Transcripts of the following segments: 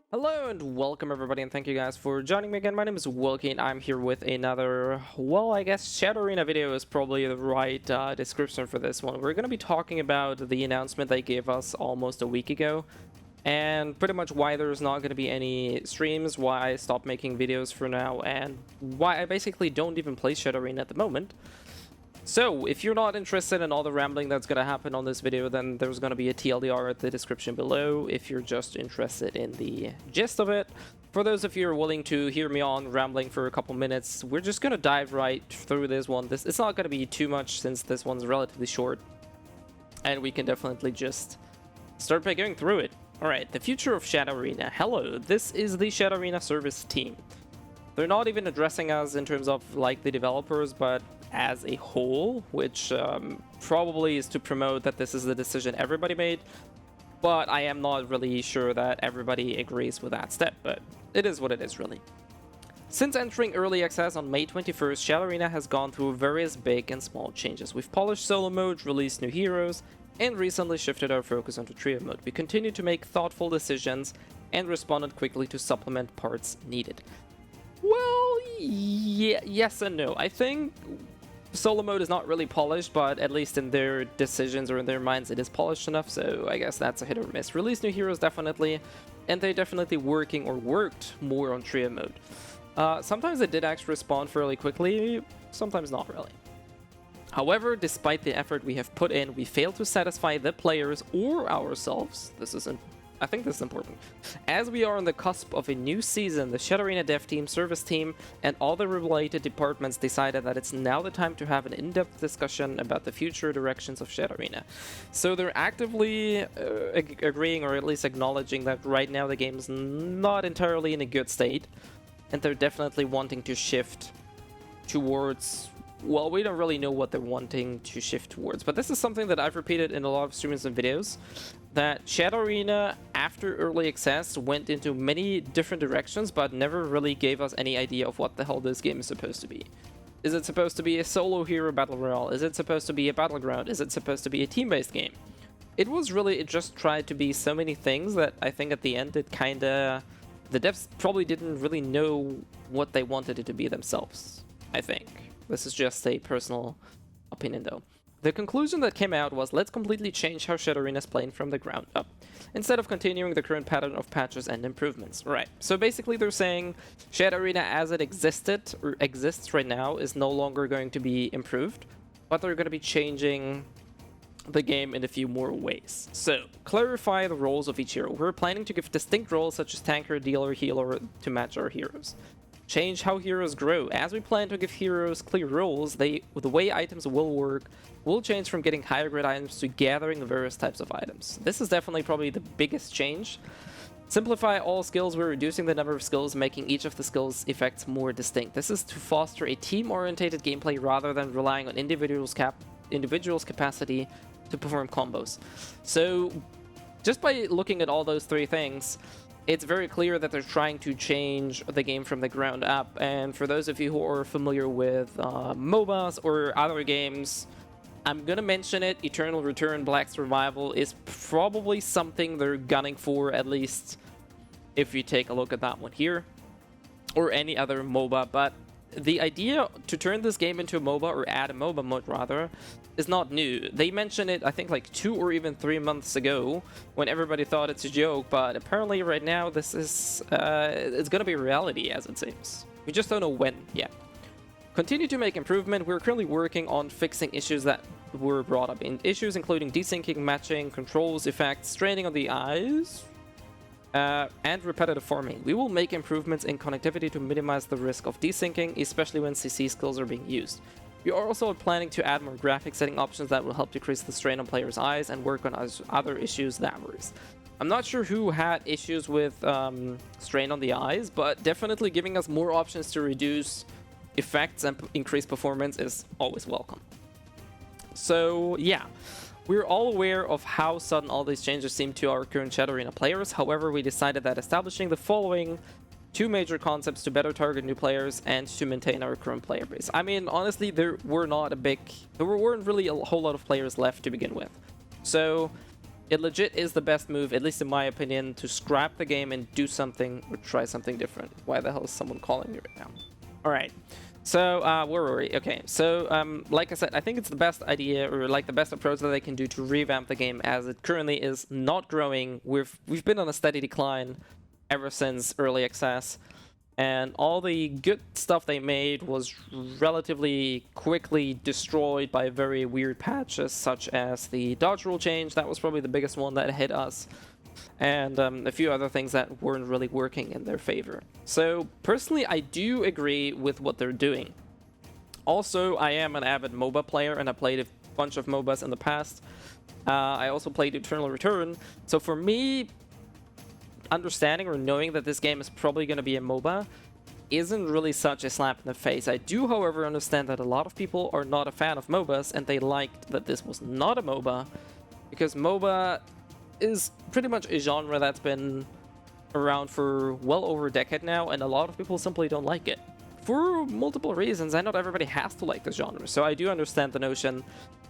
Hello and welcome everybody, and thank you guys for joining me again. My name is Wilkie and I'm here with another, well, I guess Shadow Arena video is probably the right description for this one. We're going to be talking about the announcement they gave us almost a week ago and pretty much why there's not going to be any streams, why I stopped making videos for now, and why I basically don't even play Shadow Arena at the moment. So, if you're not interested in all the rambling that's going to happen on this video, then there's going to be a TLDR at the description below if you're just interested in the gist of it. For those of you who are willing to hear me on rambling for a couple minutes, we're just going to dive right through this one. It's not going to be too much since this one's relatively short, and we can definitely just start by going through it. Alright, the future of Shadow Arena. Hello, this is the Shadow Arena service team. They're not even addressing us in terms of like the developers, but as a whole, which probably is to promote that this is the decision everybody made, but I am not really sure that everybody agrees with that step, but it is what it is, really. Since entering early access on May 21st, Shadow Arena has gone through various big and small changes. We've polished solo mode, released new heroes, and recently shifted our focus onto trio mode. We continue to make thoughtful decisions and responded quickly to supplement parts needed. Well, yeah, yes and no. I think solo mode is not really polished, but at least in their decisions or in their minds it is polished enough, so I guess that's a hit or miss. Release new heroes, definitely, and they're definitely working or worked more on trio mode. Sometimes they did actually respond fairly quickly, sometimes not really. However, despite the effort we have put in, we failed to satisfy the players or ourselves. I think this is important. As we are on the cusp of a new season, the Shadow Arena dev team, service team, and all the related departments decided that it's now the time to have an in-depth discussion about the future directions of Shadow Arena. So they're actively agreeing, or at least acknowledging, that right now the game is not entirely in a good state, and they're definitely wanting to shift towards... Well, we don't really know what they're wanting to shift towards, but this is something that I've repeated in a lot of streams and videos, that Shadow Arena, after early access, went into many different directions, but never really gave us any idea of what the hell this game is supposed to be. Is it supposed to be a solo hero battle royale? Is it supposed to be a battleground? Is it supposed to be a team-based game? It just tried to be so many things that I think at the end it kinda... The devs probably didn't really know what they wanted it to be themselves, I think. This is just a personal opinion, though. The conclusion that came out was, let's completely change how Shadow Arena is playing from the ground up, instead of continuing the current pattern of patches and improvements. Right, so basically they're saying Shadow Arena as it existed, or exists right now, is no longer going to be improved, but they're going to be changing the game in a few more ways. So, clarify the roles of each hero. We're planning to give distinct roles such as tanker, dealer, healer to match our heroes. Change how heroes grow. As we plan to give heroes clear roles, the way items will work will change from getting higher grade items to gathering various types of items. This is definitely probably the biggest change. Simplify all skills. We're reducing the number of skills, making each of the skills effects more distinct. This is to foster a team-orientated gameplay rather than relying on individuals' capacity to perform combos. So, just by looking at all those three things, it's very clear that they're trying to change the game from the ground up. And for those of you who are familiar with MOBAs or other games, I'm gonna mention it. Eternal Return, Black Survival is probably something they're gunning for, at least if you take a look at that one here, or any other MOBA. But the idea to turn this game into a MOBA, or add a MOBA mode rather, is not new. They mentioned it, I think, like 2 or even 3 months ago, when everybody thought it's a joke, but apparently right now this is it's gonna be reality, as it seems. We just don't know when yet. Continue to make improvement. We're currently working on fixing issues that were brought up. Issues including desyncing, matching, controls, effects, straining on the eyes, and repetitive farming. We will make improvements in connectivity to minimize the risk of desyncing, especially when CC skills are being used. We are also planning to add more graphic setting options that will help decrease the strain on players' eyes and work on other issues that worries. I'm not sure who had issues with strain on the eyes, but definitely giving us more options to reduce effects and increase performance is always welcome. So yeah, we're all aware of how sudden all these changes seem to our current Shadow Arena players. However, we decided that establishing the following 2 major concepts to better target new players and to maintain our current player base. I mean, honestly, there weren't really a whole lot of players left to begin with. So it legit is the best move, at least in my opinion, to scrap the game and do something or try something different. Why the hell is someone calling me right now? All right. So, where were we? Okay, so, like I said, I think it's the best idea, or like the best approach that they can do to revamp the game, as it currently is not growing. We've been on a steady decline ever since early access, and all the good stuff they made was relatively quickly destroyed by very weird patches, such as the dodge rule change. That was probably the biggest one that hit us. And a few other things that weren't really working in their favor. So personally, I do agree with what they're doing. Also, I am an avid MOBA player, and I played a bunch of MOBAs in the past. I also played Eternal Return. So for me, understanding or knowing that this game is probably going to be a MOBA isn't really such a slap in the face. I do, however, understand that a lot of people are not a fan of MOBAs, and they liked that this was not a MOBA, because MOBA is pretty much a genre that's been around for well over a decade now, and a lot of people simply don't like it. For multiple reasons, and not everybody has to like this genre. So I do understand the notion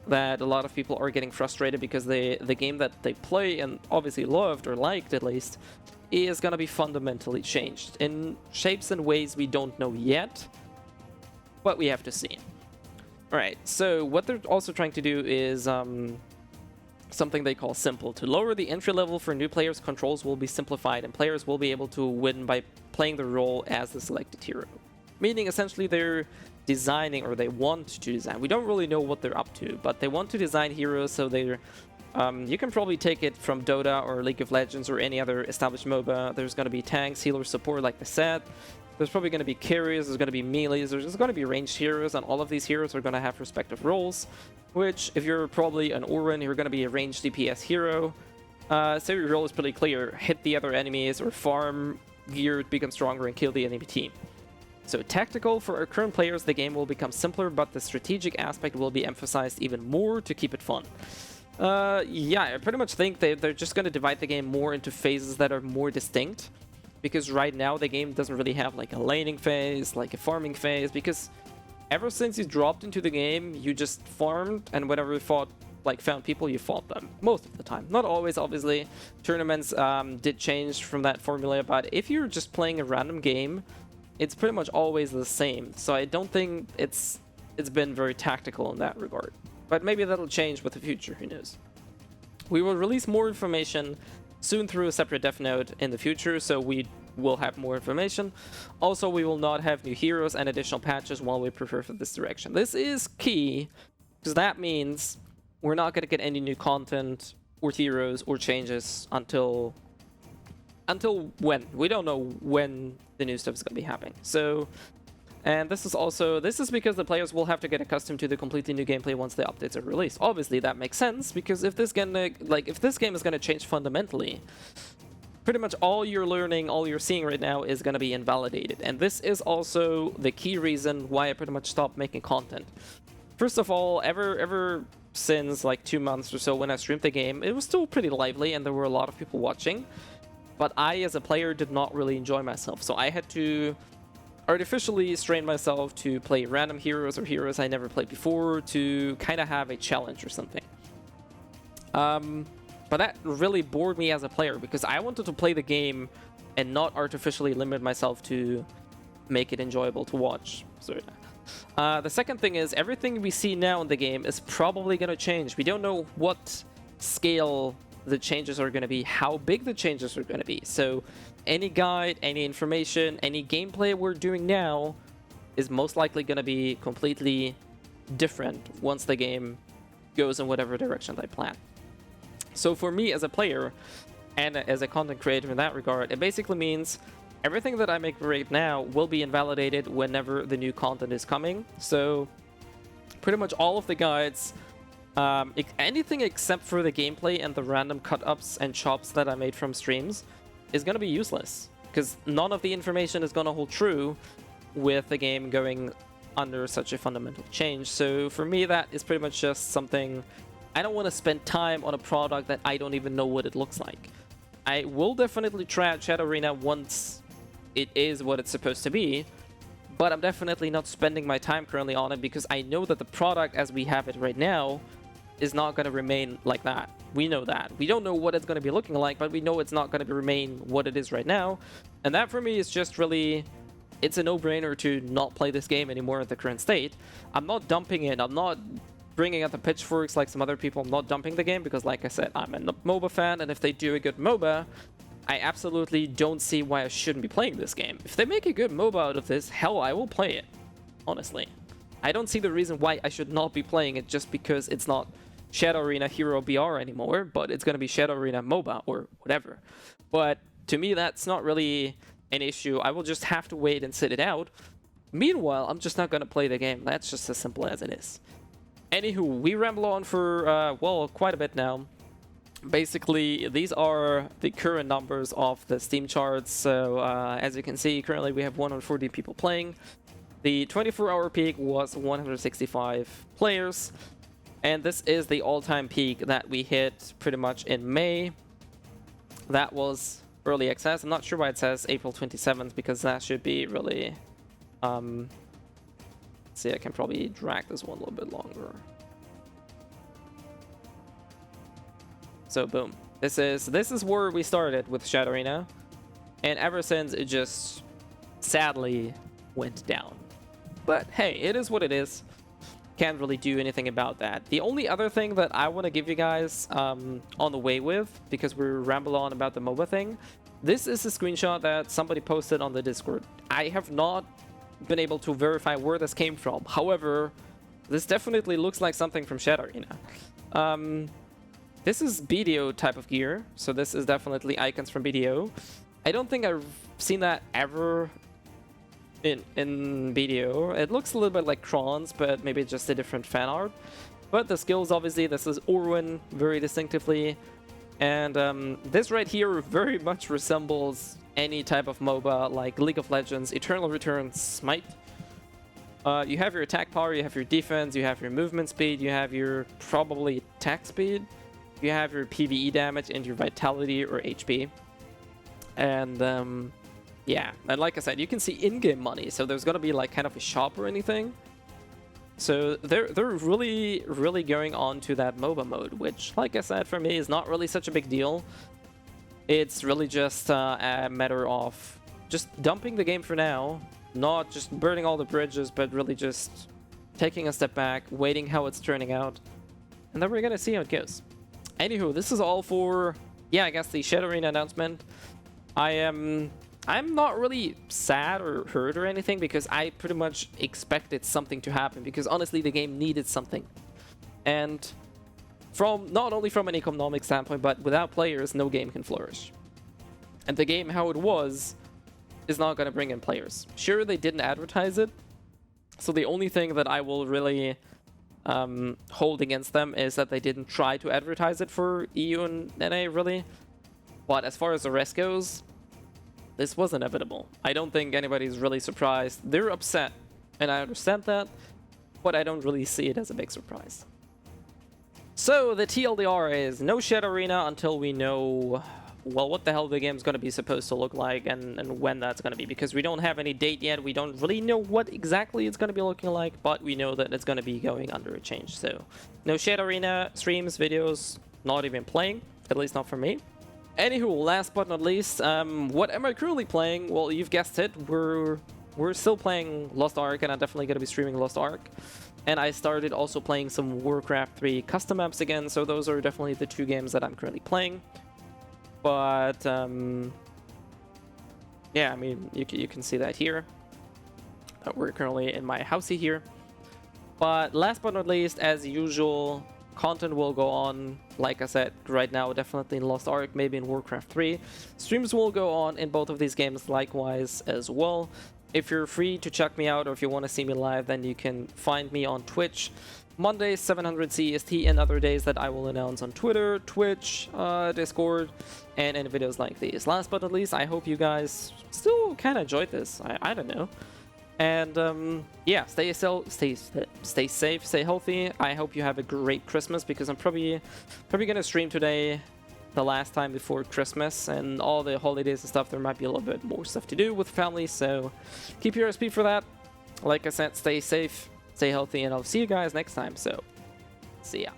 that a lot of people are getting frustrated because the game that they play, and obviously loved, or liked at least, is going to be fundamentally changed in shapes and ways we don't know yet, but we have to see. Alright, so what they're also trying to do is something they call simple. To lower the entry level for new players, controls will be simplified, and players will be able to win by playing the role as the selected hero. Meaning, essentially, they're designing, or they want to design. We don't really know what they're up to, but they want to design heroes so they're... you can probably take it from Dota or League of Legends or any other established MOBA. There's going to be tanks, healers, support, like they said. There's probably going to be carriers, there's going to be melees, there's going to be ranged heroes, and all of these heroes are going to have respective roles, which, if you're probably an Orin, you're going to be a ranged DPS hero. So your role is pretty clear: hit the other enemies, or farm gear, become stronger, and kill the enemy team. So tactical, for our current players, the game will become simpler, but the strategic aspect will be emphasized even more to keep it fun. Yeah, I pretty much think they're just going to divide the game more into phases that are more distinct. Because right now the game doesn't really have like a laning phase, like a farming phase, because ever since you dropped into the game, you just farmed, and whenever you found people, you fought them. Most of the time. Not always, obviously. Tournaments did change from that formula, but if you're just playing a random game, it's pretty much always the same. So I don't think it's been very tactical in that regard. But maybe that'll change with the future, who knows. We will release more information soon through a separate dev note in the future, so we will have more information. Also, we will not have new heroes and additional patches while we prepare for this direction. This is key, because that means we're not going to get any new content or heroes or changes until when? We don't know when the new stuff is going to be happening. So, and this is because the players will have to get accustomed to the completely new gameplay once the updates are released. Obviously, that makes sense, because if this game is going to change fundamentally, pretty much all you're learning, all you're seeing right now is going to be invalidated. And this is also the key reason why I pretty much stopped making content. First of all, ever since like 2 months or so when I streamed the game, it was still pretty lively and there were a lot of people watching. But I, as a player, did not really enjoy myself. So I had to artificially strain myself to play random heroes or heroes I never played before to kind of have a challenge or something. But that really bored me as a player, because I wanted to play the game and not artificially limit myself to make it enjoyable to watch. So, the second thing is, everything we see now in the game is probably going to change. We don't know what scale the changes are going to be, how big the changes are going to be. So any guide, any information, any gameplay we're doing now is most likely going to be completely different once the game goes in whatever direction they plan. So for me as a player and as a content creator in that regard, it basically means everything that I make right now will be invalidated whenever the new content is coming. So pretty much all of the guides, anything except for the gameplay and the random cut-ups and chops that I made from streams is going to be useless, because none of the information is going to hold true with the game going under such a fundamental change. So for me, that is pretty much just something. I don't want to spend time on a product that I don't even know what it looks like. I will definitely try out Shadow Arena once it is what it's supposed to be, but I'm definitely not spending my time currently on it, because I know that the product as we have it right now is not going to remain like that. We know that. We don't know what it's going to be looking like, but we know it's not going to remain what it is right now. And that for me is just really, it's a no-brainer to not play this game anymore at the current state. I'm not dumping it. I'm not bringing out the pitchforks like some other people. I'm not dumping the game because, like I said, I'm a MOBA fan, and if they do a good MOBA, I absolutely don't see why I shouldn't be playing this game. If they make a good MOBA out of this, hell, I will play it. Honestly. I don't see the reason why I should not be playing it just because it's not Shadow Arena Hero BR anymore, but it's going to be Shadow Arena MOBA or whatever. But to me, that's not really an issue. I will just have to wait and sit it out. Meanwhile, I'm just not going to play the game. That's just as simple as it is. Anywho, we ramble on for, well, quite a bit now. Basically, these are the current numbers of the Steam charts. So, as you can see, currently we have 140 people playing. The 24-hour peak was 165 players. And this is the all-time peak that we hit pretty much in May. That was early access. I'm not sure why it says April 27th, because that should be really... let's see, I can probably drag this one a little bit longer. So boom. This is where we started with Shadow Arena. And ever since, it just sadly went down. But hey, it is what it is. Can't really do anything about that. The only other thing that I want to give you guys on the way with, because we're rambling on about the MOBA thing, this is a screenshot that somebody posted on the Discord. I have not been able to verify where this came from. However, this definitely looks like something from Shadow Arena. This is BDO type of gear, so this is definitely icons from BDO. I don't think I've seen that ever in BDO. It looks a little bit like Kron's, but maybe just a different fan art. But the skills, obviously, this is Orwin very distinctively. And this right here very much resembles any type of MOBA like League of Legends, Eternal Return, Smite. You have your attack power, you have your defense, you have your movement speed, you have your probably attack speed, you have your PvE damage and your vitality or HP. And yeah, and like I said, you can see in-game money, so there's gonna be like kind of a shop or anything. So they're really going on to that MOBA mode, which, like I said, for me is not really such a big deal. It's really just a matter of just dumping the game for now, not just burning all the bridges, but really just taking a step back, waiting how it's turning out, and then we're gonna see how it goes. Anywho, this is all for, yeah, I guess the Shadow Arena announcement. I'm not really sad or hurt or anything, because I pretty much expected something to happen, because honestly the game needed something. And from not only from an economic standpoint, but without players, no game can flourish. And the game, how it was, is not going to bring in players. Sure, they didn't advertise it, so the only thing that I will really hold against them is that they didn't try to advertise it for EU and NA, really. But as far as the rest goes, this was inevitable. I don't think anybody's really surprised. They're upset, and I understand that, but I don't really see it as a big surprise. So the TLDR is no Shadow Arena until we know, well, what the hell the game's going to be supposed to look like and when that's going to be, because we don't have any date yet. We don't really know what exactly it's going to be looking like, but we know that it's going to be going under a change. So no Shadow Arena streams, videos, not even playing, at least not for me. Anywho, last but not least, what am I currently playing? Well, you've guessed it, we're still playing Lost Ark, and I'm definitely going to be streaming Lost Ark. And I started also playing some Warcraft 3 custom maps again, so those are definitely the two games that I'm currently playing. But, yeah, I mean, you can see that here. We're currently in my housey here. But last but not least, as usual, content will go on, like I said, right now, definitely in Lost Ark, maybe in Warcraft 3. Streams will go on in both of these games likewise as well. If you're free to check me out, or if you want to see me live, then you can find me on Twitch. Mondays, 700 CST, and other days that I will announce on Twitter, Twitch, Discord, and in videos like these. Last but not least, I hope you guys still kind of enjoyed this. I don't know. And yeah, stay safe, stay healthy. I hope you have a great Christmas, because I'm probably gonna stream today, the last time before Christmas, and all the holidays and stuff. There might be a little bit more stuff to do with family, so keep your SP for that. Like I said, stay safe, stay healthy, and I'll see you guys next time. So, see ya.